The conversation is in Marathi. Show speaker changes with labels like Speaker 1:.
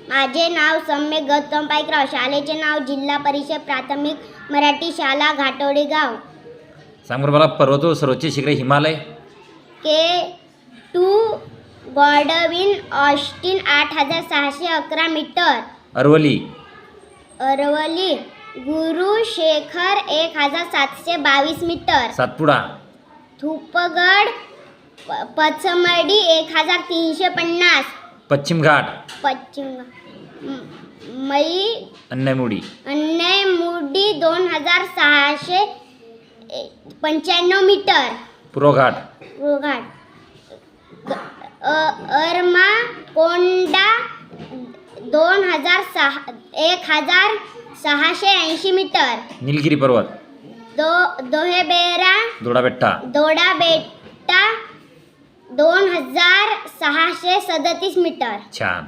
Speaker 1: माझे नाव सम्यक गौतम पाईकराव. शाळेचे नाव जिल्हा परिषद प्राथमिक मराठी शाळा घाटोडी गाव.
Speaker 2: सांग बरं मला पर्वत व सर्वोच्च शिखर Himalaya.
Speaker 1: K2 Godwin Austen 8611 metre.
Speaker 2: Aravalli.
Speaker 1: Aravalli Guru Shikhar 1722 metre.
Speaker 2: Satpura.
Speaker 1: Dhupgarh Pachmarhi 1350.
Speaker 2: पश्चिम घाट.
Speaker 1: पश्चिम मई
Speaker 2: अन्नमुडी.
Speaker 1: अन्नमुडी 2695 मीटर.
Speaker 2: पूर्व घाट.
Speaker 1: घाट अरमा कोंडा 1680 मीटर.
Speaker 2: निलगिरी पर्वत.
Speaker 1: दोहेबेरा
Speaker 2: दोडाबेट्टा.
Speaker 1: दोडा बेट्टा 2637 मीटर.
Speaker 2: छान.